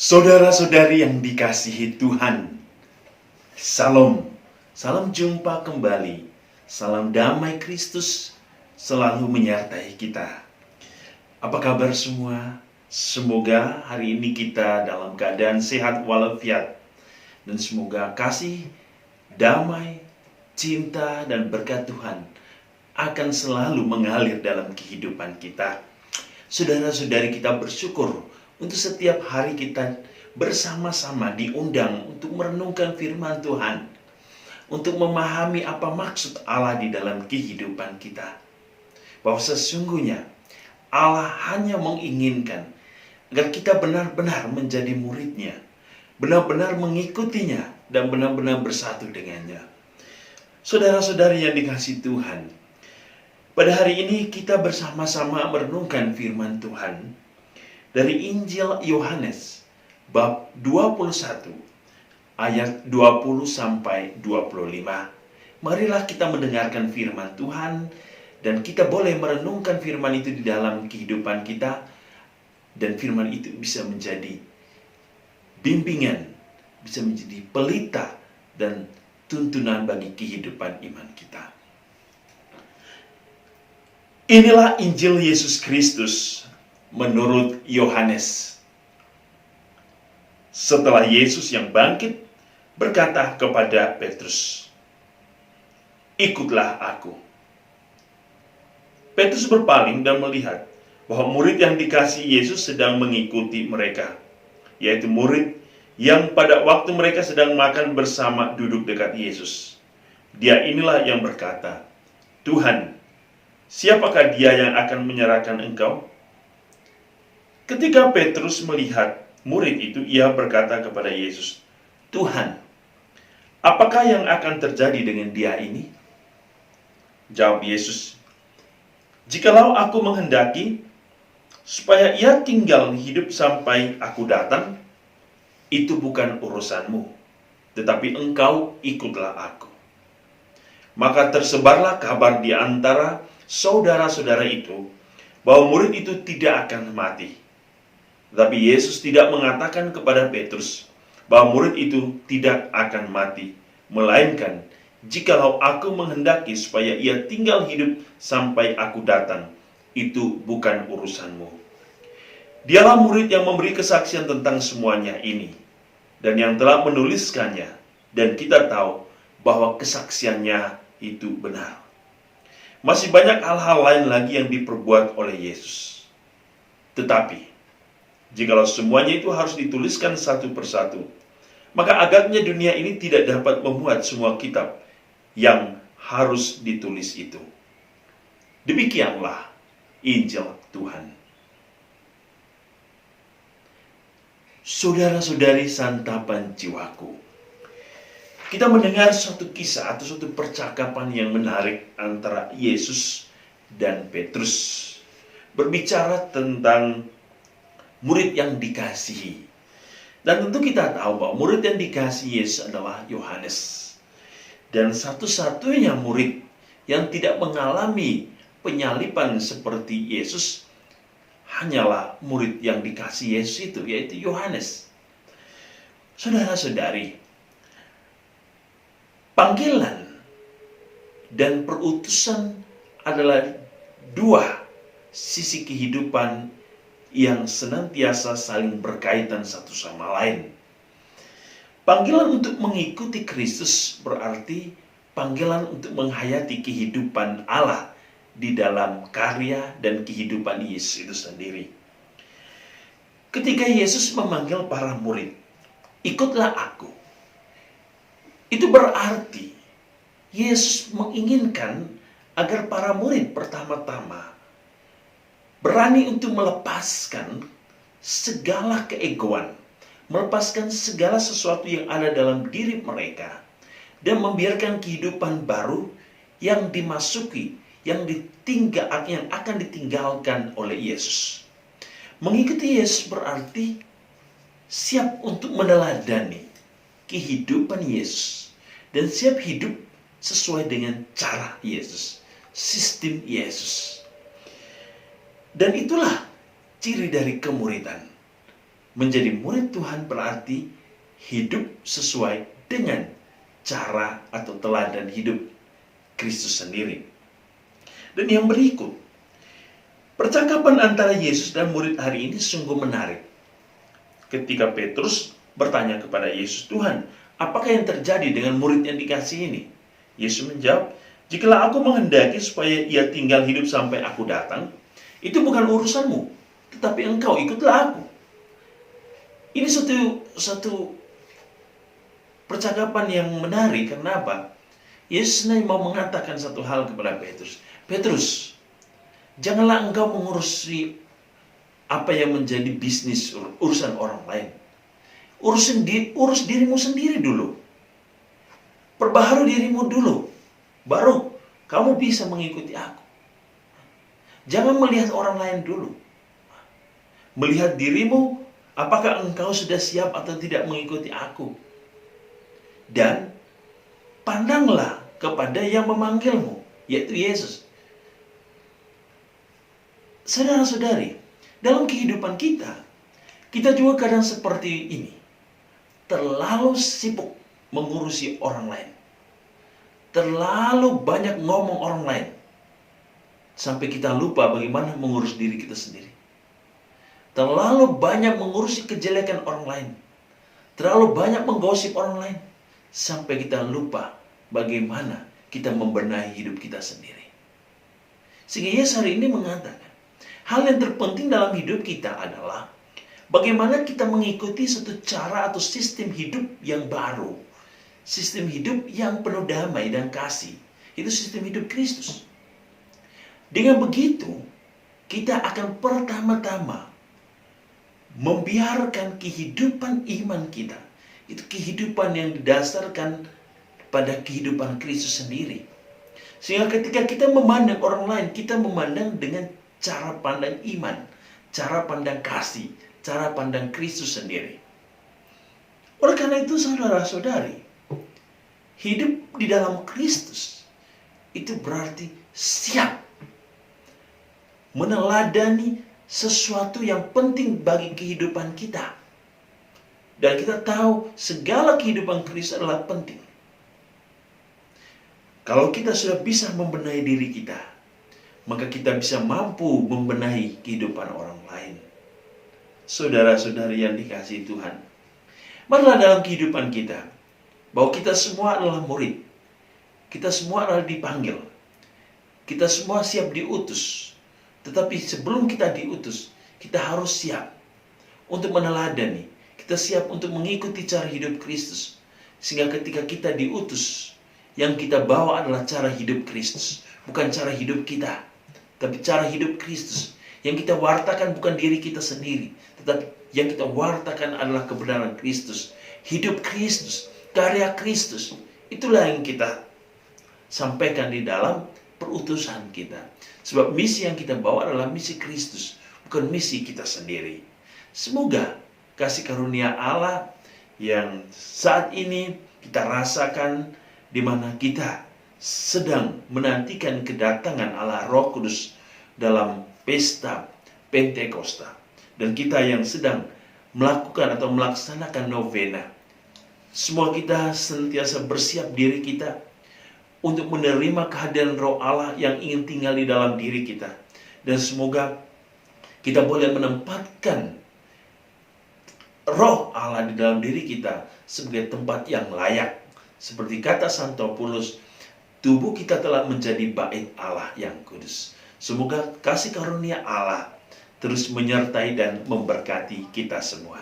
Saudara-saudari yang dikasihi Tuhan, Salam, salam jumpa kembali, salam damai Kristus selalu menyertai kita. Apa kabar semua? Semoga hari ini kita dalam keadaan sehat walafiat, dan semoga kasih, damai, cinta, dan berkat Tuhan akan selalu mengalir dalam kehidupan kita. Saudara-saudari, kita bersyukur untuk setiap hari kita bersama-sama diundang untuk merenungkan firman Tuhan, untuk memahami apa maksud Allah di dalam kehidupan kita. Bahwa sesungguhnya Allah hanya menginginkan agar kita benar-benar menjadi muridnya, benar-benar mengikutinya, dan benar-benar bersatu dengannya. Saudara-saudari yang dikasihi Tuhan, pada hari ini kita bersama-sama merenungkan firman Tuhan dari Injil Yohanes bab 21 ayat 20 sampai 25. Marilah kita mendengarkan firman Tuhan, dan kita boleh merenungkan firman itu di dalam kehidupan kita, dan firman itu bisa menjadi bimbingan, bisa menjadi pelita dan tuntunan bagi kehidupan iman kita. Inilah Injil Yesus Kristus menurut Yohanes. Setelah Yesus yang bangkit berkata kepada Petrus, "Ikutlah aku." Petrus berpaling dan melihat bahwa murid yang dikasihi Yesus sedang mengikuti mereka, yaitu murid yang pada waktu mereka sedang makan bersama duduk dekat Yesus. Dia inilah yang berkata, "Tuhan, siapakah dia yang akan menyerahkan engkau?" Ketika Petrus melihat murid itu, ia berkata kepada Yesus, "Tuhan, apakah yang akan terjadi dengan dia ini?" Jawab Yesus, "Jikalau aku menghendaki supaya ia tinggal hidup sampai aku datang, itu bukan urusanmu, tetapi engkau ikutlah aku." Maka tersebarlah kabar di antara saudara-saudara itu bahwa murid itu tidak akan mati. Tetapi Yesus tidak mengatakan kepada Petrus bahwa murid itu tidak akan mati, melainkan, "Jikalau aku menghendaki supaya ia tinggal hidup sampai aku datang, itu bukan urusanmu." Dialah murid yang memberi kesaksian tentang semuanya ini, dan yang telah menuliskannya, dan kita tahu bahwa kesaksiannya itu benar. Masih banyak hal-hal lain lagi yang diperbuat oleh Yesus. Tetapi jikalau semuanya itu harus dituliskan satu persatu, maka agaknya dunia ini tidak dapat memuat semua kitab yang harus ditulis itu. Demikianlah Injil Tuhan. Saudara-saudari santapan jiwaku, kita mendengar suatu kisah atau suatu percakapan yang menarik antara Yesus dan Petrus, berbicara tentang murid yang dikasihi. Dan tentu kita tahu bahwa murid yang dikasihi Yesus adalah Yohanes. Dan satu-satunya murid yang tidak mengalami penyaliban seperti Yesus hanyalah murid yang dikasihi Yesus itu, yaitu Yohanes. Saudara-saudari, panggilan dan perutusan adalah dua sisi kehidupan yang senantiasa saling berkaitan satu sama lain. Panggilan untuk mengikuti Kristus berarti panggilan untuk menghayati kehidupan Allah di dalam karya dan kehidupan Yesus itu sendiri. Ketika Yesus memanggil para murid, "Ikutlah aku," itu berarti Yesus menginginkan agar para murid pertama-tama berani untuk melepaskan segala keegoan, melepaskan segala sesuatu yang ada dalam diri mereka, dan membiarkan kehidupan baru yang dimasuki, yang akan ditinggalkan oleh Yesus. Mengikuti Yesus berarti siap untuk meneladani kehidupan Yesus, dan siap hidup sesuai dengan cara Yesus, sistem Yesus. Dan itulah ciri dari kemuridan. Menjadi murid Tuhan berarti hidup sesuai dengan cara atau teladan hidup Kristus sendiri. Dan yang berikut, percakapan antara Yesus dan murid hari ini sungguh menarik. Ketika Petrus bertanya kepada Yesus, "Tuhan, apakah yang terjadi dengan murid yang dikasih ini?" Yesus menjawab, "Jikalau aku menghendaki supaya ia tinggal hidup sampai aku datang, itu bukan urusanmu, tetapi engkau ikutlah aku." Ini satu percakapan yang menarik. Kenapa? Yesus mau mengatakan satu hal kepada Petrus. Petrus, janganlah engkau mengurusi apa yang menjadi bisnis urusan orang lain. Urus dirimu sendiri dulu. Perbaharui dirimu dulu. Baru kamu bisa mengikuti aku. Jangan melihat orang lain dulu. Melihat dirimu, apakah engkau sudah siap atau tidak mengikuti aku. Dan pandanglah kepada yang memanggilmu, yaitu Yesus. Saudara-saudari, dalam kehidupan kita juga kadang seperti ini. Terlalu sibuk mengurusi orang lain. Terlalu banyak ngomong orang lain. Sampai kita lupa bagaimana mengurus diri kita sendiri. Terlalu banyak mengurusi kejelekan orang lain. Terlalu banyak menggosip orang lain. Sampai kita lupa bagaimana kita membenahi hidup kita sendiri. Sehingga Yesus hari ini mengatakan, hal yang terpenting dalam hidup kita adalah bagaimana kita mengikuti satu cara atau sistem hidup yang baru. Sistem hidup yang penuh damai dan kasih. Itu sistem hidup Kristus. Dengan begitu, kita akan pertama-tama membiarkan kehidupan iman kita. Itu kehidupan yang didasarkan pada kehidupan Kristus sendiri. Sehingga ketika kita memandang orang lain, kita memandang dengan cara pandang iman, cara pandang kasih, cara pandang Kristus sendiri. Oleh karena itu, saudara-saudari, hidup di dalam Kristus itu berarti siap meneladani sesuatu yang penting bagi kehidupan kita. Dan kita tahu segala kehidupan Kristus adalah penting. Kalau kita sudah bisa membenahi diri kita, maka kita bisa mampu membenahi kehidupan orang lain. Saudara-saudari yang dikasihi Tuhan, marilah dalam kehidupan kita, bahwa kita semua adalah murid. Kita semua adalah dipanggil. Kita semua siap diutus. Tetapi sebelum kita diutus, kita harus siap untuk meneladani. Kita siap untuk mengikuti cara hidup Kristus. Sehingga ketika kita diutus, yang kita bawa adalah cara hidup Kristus. Bukan cara hidup kita, tapi cara hidup Kristus. Yang kita wartakan bukan diri kita sendiri, tetapi yang kita wartakan adalah kebenaran Kristus. Hidup Kristus, karya Kristus. Itulah yang kita sampaikan di dalam perutusan kita. Sebab misi yang kita bawa adalah misi Kristus, bukan misi kita sendiri. Semoga kasih karunia Allah yang saat ini kita rasakan, di mana kita sedang menantikan kedatangan Allah Roh Kudus dalam pesta Pentakosta, dan kita yang sedang melakukan atau melaksanakan novena. Semua kita senantiasa bersiap diri kita untuk menerima kehadiran Roh Allah yang ingin tinggal di dalam diri kita. Dan semoga kita boleh menempatkan Roh Allah di dalam diri kita sebagai tempat yang layak. Seperti kata Santo Paulus, tubuh kita telah menjadi bait Allah yang kudus. Semoga kasih karunia Allah terus menyertai dan memberkati kita semua.